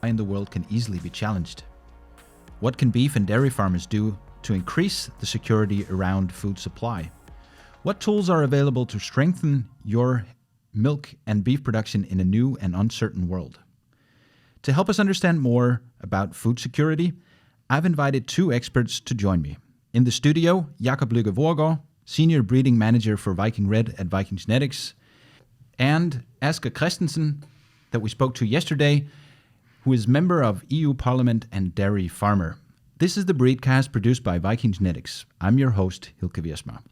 in the world can easily be challenged. What can beef and dairy farmers do to increase the security around food supply? What tools are available to strengthen your milk and beef production in a new and uncertain world? To help us understand more about food security, I've invited two experts to join me. In the studio, Jakob Voergaard, Senior Breeding Manager for VikingRed at VikingGenetics, and Asger Christensen, that we spoke to yesterday, who is member of EU Parliament and dairy farmer. This is the BreedCast produced by VikingGenetics. I'm your host, Hielke Wiersma.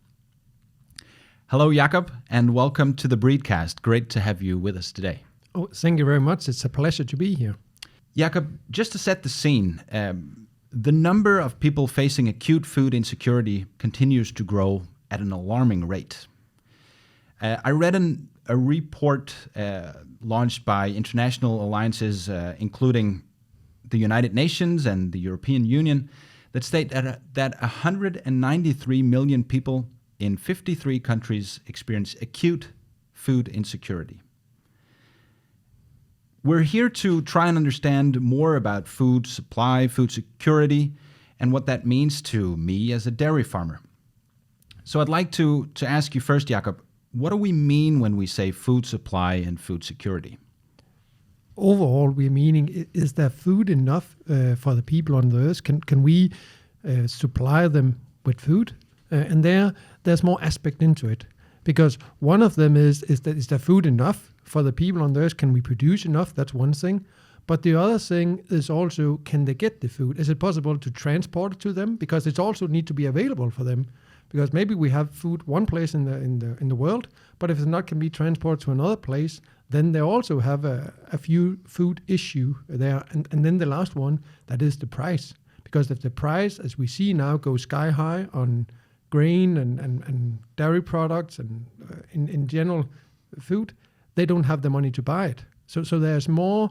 Hello, Jakob, and welcome to the BreedCast. Great to have you with us today. Oh, thank you very much. It's a pleasure to be here. Jakob, just to set the scene, the number of people facing acute food insecurity continues to grow at an alarming rate. I read a report launched by international alliances, including the United Nations and the European Union, that state that 193 million people in 53 countries experience acute food insecurity. We're here to try and understand more about food supply, food security, and what that means to me as a dairy farmer. So I'd like to ask you first, Jakob, what do we mean when we say food supply and food security? Overall, we're meaning, is there food enough for the people on the earth? Can we supply them with food? And there's more aspect into it. Because one of them is there food enough for the people on the earth? Can we produce enough? That's one thing. But the other thing is also, can they get the food? Is it possible to transport it to them? Because it also need to be available for them. Because maybe we have food one place in the world, but if it not can be transported to another place, then they also have a few food issue there. And then the last one, that is the price. Because if the price, as we see now, goes sky high on grain and dairy products and in general food, they don't have the money to buy it. So there's more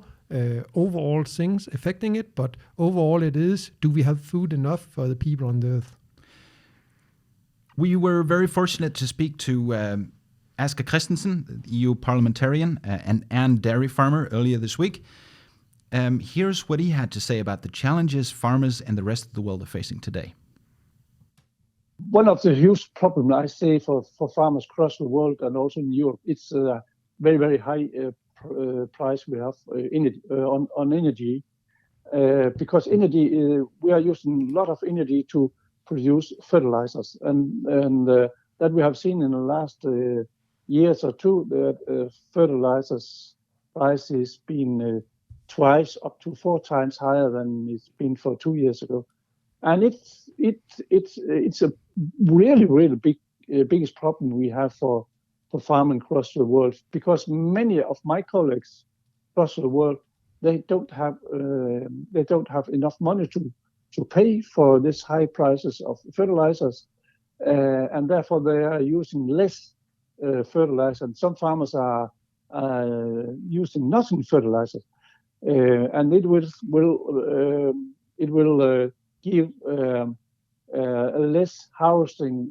overall things affecting it, but overall it is, do we have food enough for the people on the earth? We were very fortunate to speak to Asger Christensen, the EU parliamentarian and dairy farmer, earlier this week. Here's what he had to say about the challenges farmers and the rest of the world are facing today. One of the huge problems, I say, for farmers across the world and also in Europe, it's a very, very high price we have on energy. Because energy, we are using a lot of energy to produce fertilizers, and that we have seen in the last years or two, that fertilizers price has been twice up to 4 times higher than it's been for 2 years ago, and it's a really biggest problem we have for farming across the world, because many of my colleagues across the world, they don't have enough money to pay for this high prices of fertilizers, and therefore they are using less fertilizer. And some farmers are using nothing fertilizers, and it will give less harvesting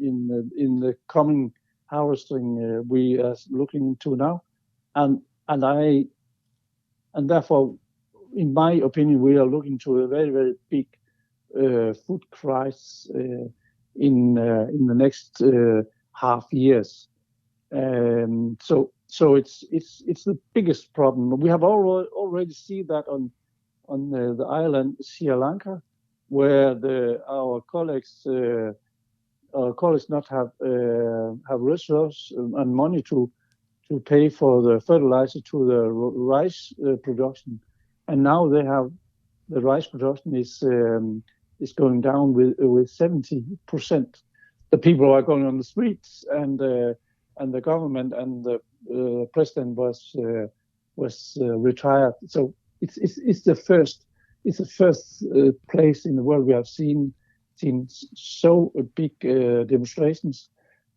in the coming harvesting we are looking into now, and therefore, in my opinion, we are looking to a very, very big food crisis in the next half years. So it's the biggest problem. We have already seen that on the island Sri Lanka, where our colleagues not have resources and money to pay for the fertilizer to the rice production, and now they have the rice production is going down with 70%. The people are going on the streets, and the government and the president was retired. So it's the first place in the world we have seen so big demonstrations,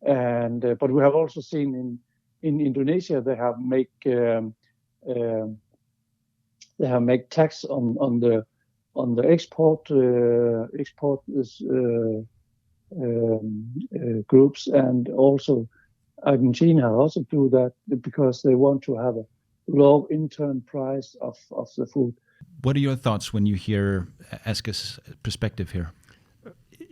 and but we have also seen in Indonesia they have make tax on the export groups, and also Argentina also do that because they want to have a low intern price of the food. What are your thoughts when you hear Asger's perspective here?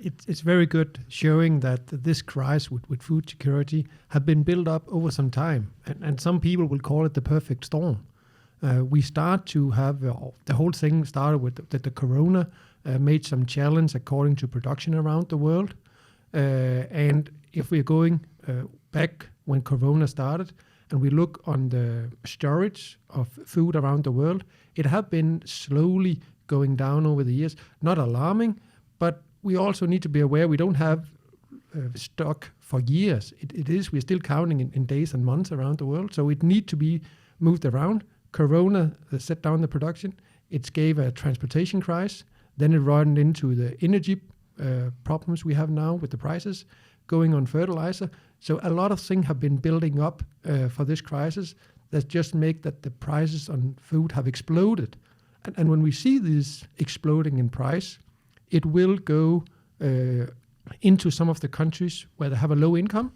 It's very good showing that this crisis with food security have been built up over some time. And some people will call it the perfect storm. We start to have, the whole thing started with the corona, made some challenge according to production around the world. And if we're going back when corona started, and we look on the storage of food around the world, it have been slowly going down over the years. Not alarming, but we also need to be aware we don't have stock for years. We're still counting in days and months around the world, so it need to be moved around. Corona set down the production. It gave a transportation crisis. Then it ran into the energy problems we have now with the prices going on fertilizer. So a lot of things have been building up for this crisis that just make that the prices on food have exploded. And when we see this exploding in price, it will go into some of the countries where they have a low income,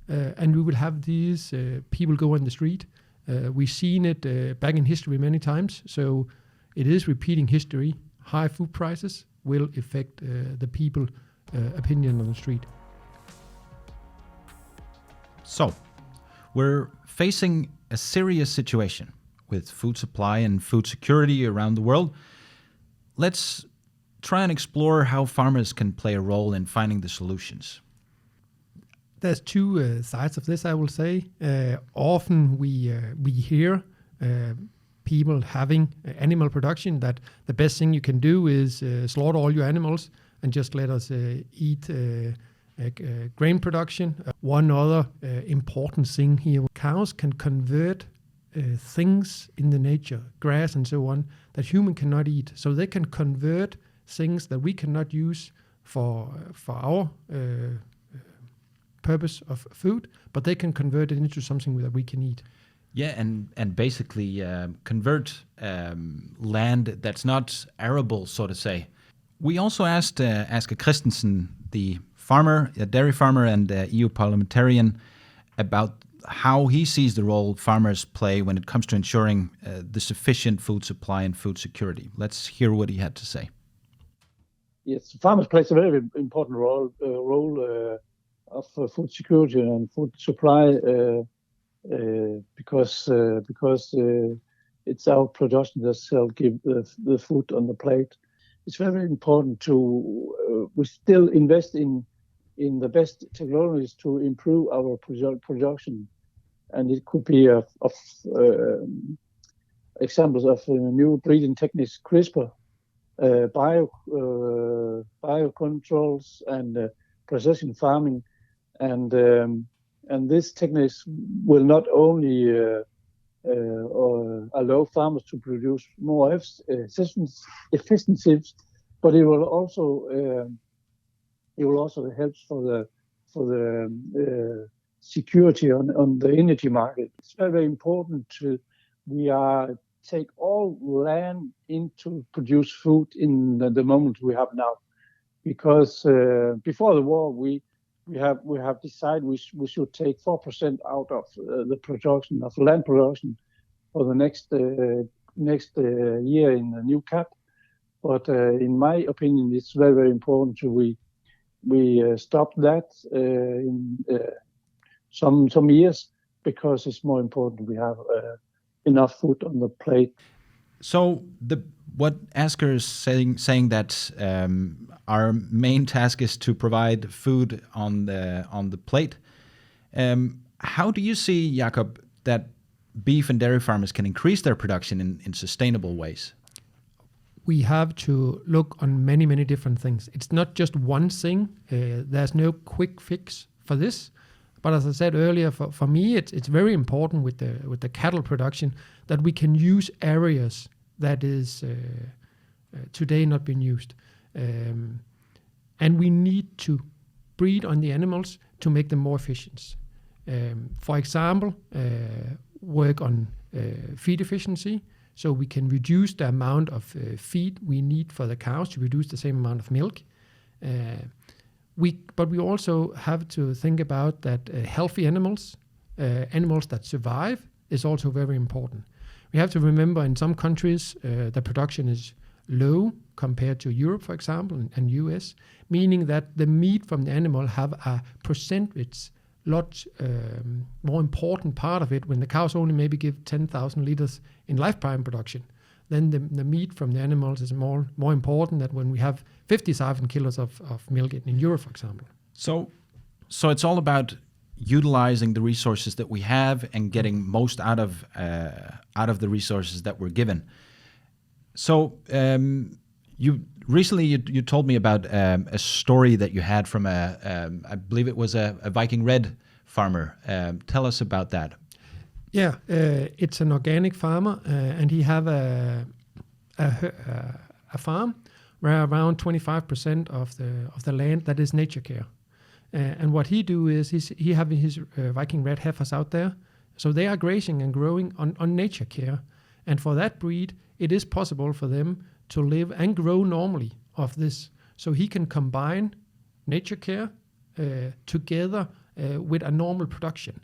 and we will have these people go on the street. We've seen it back in history many times, so it is repeating history. High food prices will affect the people opinion on the street. So, we're facing a serious situation with food supply and food security around the world. Let's try and explore how farmers can play a role in finding the solutions. There's two sides of this, I will say. Often we hear people having animal production that the best thing you can do is slaughter all your animals and just let us eat grain production. One other important thing here, cows can convert things in the nature, grass and so on, that human cannot eat. So they can convert things that we cannot use for our purpose of food, but they can convert it into something that we can eat. Yeah, and basically convert land that's not arable, so to say. We also asked Asger Christensen, the farmer, a dairy farmer and EU parliamentarian, about how he sees the role farmers play when it comes to ensuring the sufficient food supply and food security. Let's hear what he had to say. Yes, farmers plays a very important role of food security and food supply because it's our production that shall give the food on the plate. It's very important we still invest in the best technologies to improve our production, and it could be of examples of new breeding techniques, CRISPR, biocontrols, and precision farming, and these techniques will not only allow farmers to produce more efficiencies, but it will also help for the security on the energy market. It's very, very important we take all land into produce food in the moment we have now, because before the war we have decided we should take 4% out of the production of land production for the next year in the new CAP. But in my opinion, it's very, very important we stop that in some years, because it's more important we have enough food on the plate. So what Asger is saying that our main task is to provide food on the plate. How do you see, Jakob, that beef and dairy farmers can increase their production in sustainable ways? We have to look on many, many different things. It's not just one thing. There's no quick fix for this. But as I said earlier, for me, it's very important with the cattle production that we can use areas that is today not being used. And we need to breed on the animals to make them more efficient. For example, work on feed efficiency, so we can reduce the amount of feed we need for the cows to produce the same amount of milk. But we also have to think about that healthy animals that survive, is also very important. We have to remember in some countries the production is low compared to Europe, for example, and US, meaning that the meat from the animal have a percentage lot more important part of it. When the cows only maybe give 10,000 liters in lifetime production, then the meat from the animals is more important than when we have 50,000 kilos of milk in Europe, for example. So it's all about utilizing the resources that we have and getting most out of the resources that we're given. So you told me about a story that you had from I believe it was a VikingRed farmer. Tell us about that. Yeah, it's an organic farmer, and he have a farm where around 25% of the land that is nature care. And what he do is he have his VikingRed heifers out there, so they are grazing and growing on nature care. And for that breed, it is possible for them to live and grow normally of this. So he can combine nature care together with a normal production.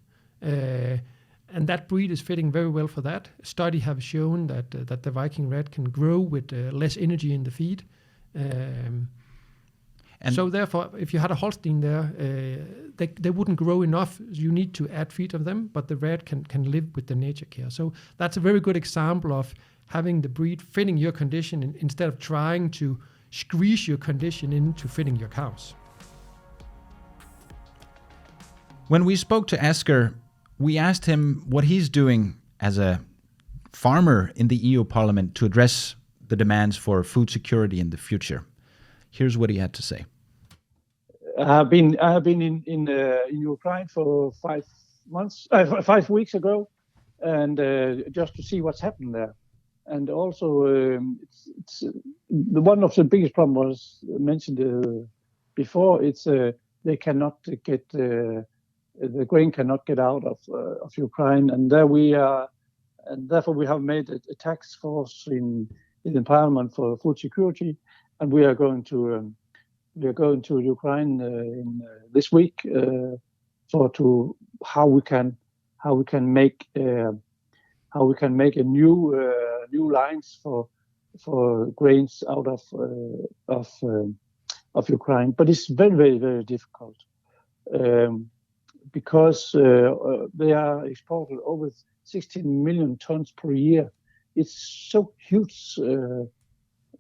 And that breed is fitting very well for that. Study have shown that the VikingRed can grow with less energy in the feed. And so therefore, if you had a Holstein there, they wouldn't grow enough. You need to add feed of them, but the red can live with the nature care. So that's a very good example of having the breed fitting your condition instead of trying to squeeze your condition into fitting your cows. When we spoke to Asger, we asked him what he's doing as a farmer in the EU Parliament to address the demands for food security in the future. Here's what he had to say. I have been in Ukraine for 5 weeks ago, and just to see what's happened there. And also, it's one of the biggest problems was mentioned before. It's they cannot get the grain cannot get out of Ukraine, and there we are, and therefore we have made a task force in the Parliament for food security, and we are going to Ukraine in this week to how we can make a new lines for grains out of Ukraine, but it's very, very, very difficult because they are exported over 16 million tons per year. It's so huge,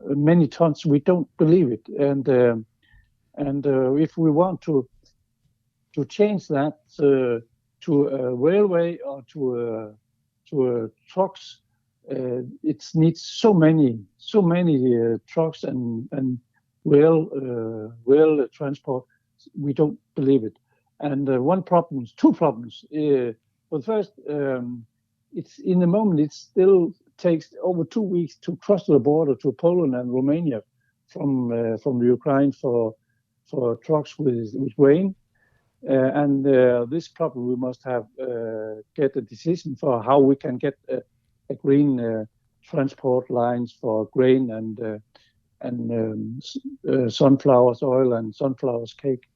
many tons. We don't believe it, and if we want to change that to a railway or to trucks, it needs so many trucks and rail transport. We don't believe it. And two problems. For the first, it's in the moment it still takes over 2 weeks to cross the border to Poland and Romania from the Ukraine for trucks with grain. And this problem we must have get a decision for how we can get a green transport lines for grain and sunflower oil and sunflower cake.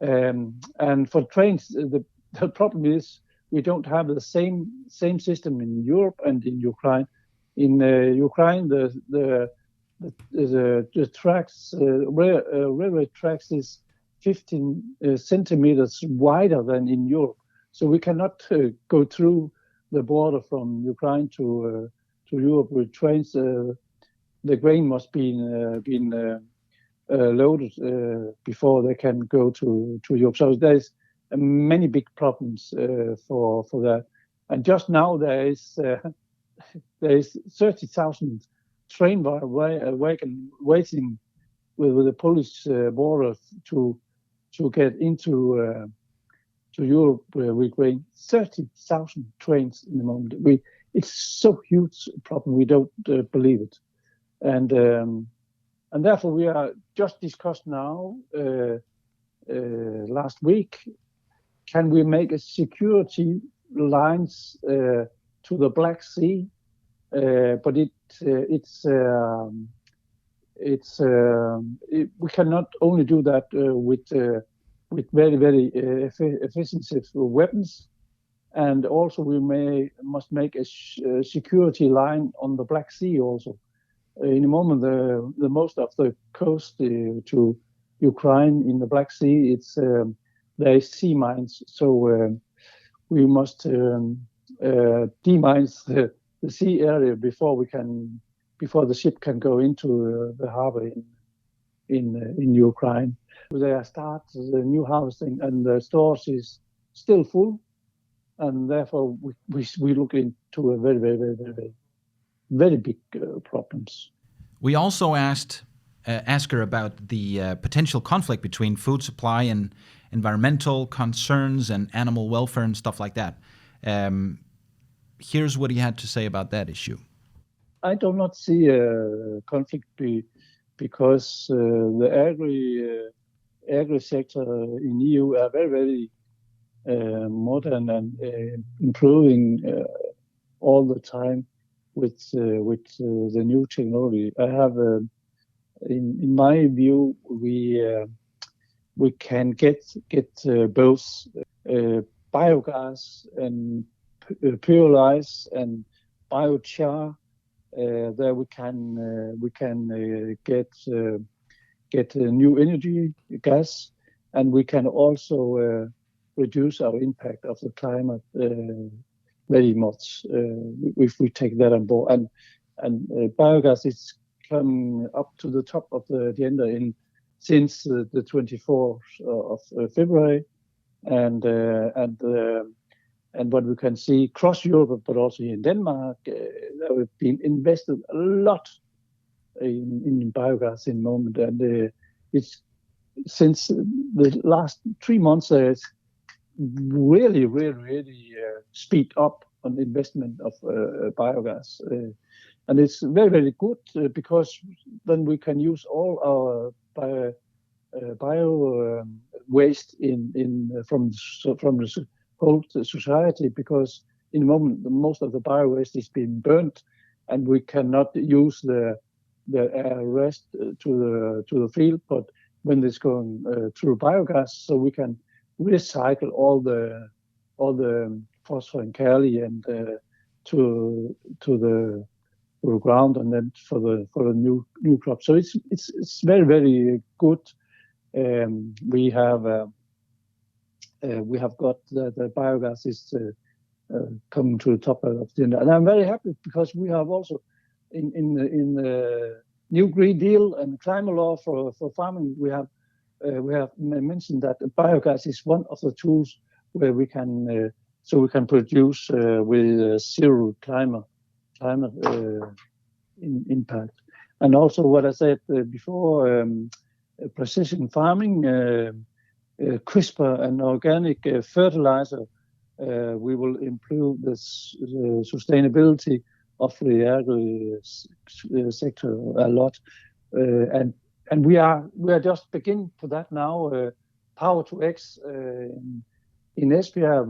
And for trains, the problem is we don't have the same system in Europe and in Ukraine. In Ukraine, the tracks, railway tracks is 15 centimeters wider than in Europe, so we cannot go through the border from Ukraine to Europe with trains. The grain must be loaded before they can go to Europe. So there's many big problems for that. And just now there is 30,000 train wagon waiting with the Polish border to get into to Europe with grain. 30,000 trains in the moment. It's so huge a problem. We don't believe it, and therefore we are just discussed now last week. Can we make a security lines to the Black Sea? But we cannot only do that with very, very efficient weapons. And also we must make a security line on the Black Sea also. In the moment, the most of the coast to Ukraine in the Black Sea, there is sea mines. So we must demine the sea area before the ship can go into the harbor in Ukraine. They start the new harvesting, and the stores is still full, and therefore we look into a very, very, very, very, very, very big problems. We also asked Asger about the potential conflict between food supply and environmental concerns and animal welfare and stuff like that. Here's what he had to say about that issue. I do not see a conflict because the agri sector in EU are very, very modern and improving all the time with the new technology. I have, in my view, we can get both biogas and pyrolyze and biochar. There we can get new energy gas, and we can also reduce our impact of the climate very much if we take that on board. And biogas is coming up to the top of the agenda since the 24th of February, and what we can see across Europe, but also in Denmark, there have been invested a lot in biogas in the moment, and it's since the last 3 months it's really speed up on the investment of biogas, and it's very, very good because then we can use all our bio waste from the whole society, because in the moment most of the bio waste is being burnt, and we cannot use the rest to the field, but when it's going through biogas, so we can recycle all the phosphorus and kali and to the ground, and then for the new crop. So it's very, very good. We have got the biogas is coming to the top of the agenda, and I'm very happy because we have also in the new Green Deal and climate law for farming, we have mentioned that biogas is one of the tools where we can produce with zero climate impact. And also what I said before, precision farming, CRISPR and organic fertilizer, we will improve the sustainability of the agri sector a lot, and we are just beginning for that now. Power to X in Esbjerg,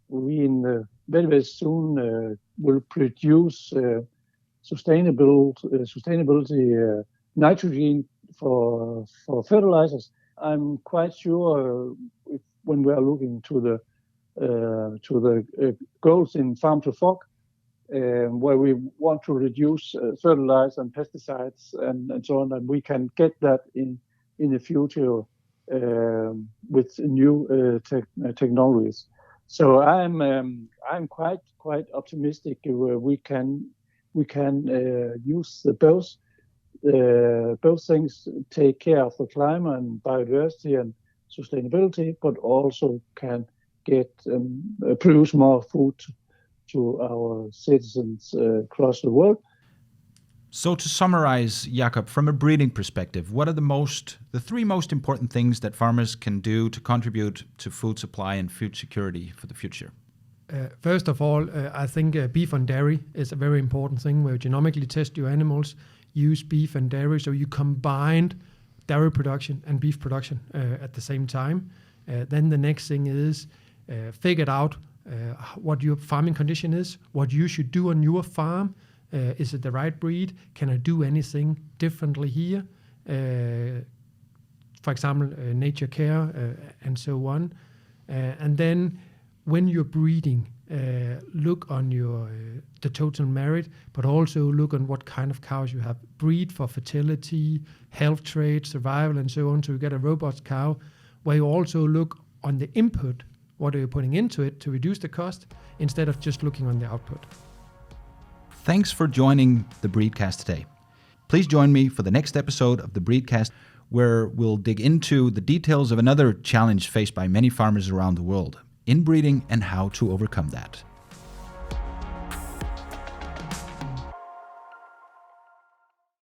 we in very, very soon will produce sustainability nitrogen for fertilizers. I'm quite sure when we are looking to the goals in Farm to Fork, where we want to reduce fertilizer and pesticides and so on, and we can get that in the future with new technologies. So I'm quite optimistic. We can use both things, take care of the climate and biodiversity and sustainability, but also can produce more food to our citizens across the world. So to summarize, Jakob, from a breeding perspective, what are the three most important things that farmers can do to contribute to food supply and food security for the future? First of all, I think beef and dairy is a very important thing, where you genomically test your animals, use beef and dairy, so you combined dairy production and beef production at the same time. Then the next thing is figure out what your farming condition is, what you should do on your farm. Is it the right breed? Can I do anything differently here? For example, nature care and so on. And then when you're breeding, look on the total merit, but also look on what kind of cows you have. Breed for fertility, health traits, survival, and so on, so you get a robust cow, where you also look on the input, what are you putting into it to reduce the cost, instead of just looking on the output. Thanks for joining the BreedCast today. Please join me for the next episode of the BreedCast, where we'll dig into the details of another challenge faced by many farmers around the world, inbreeding and how to overcome that.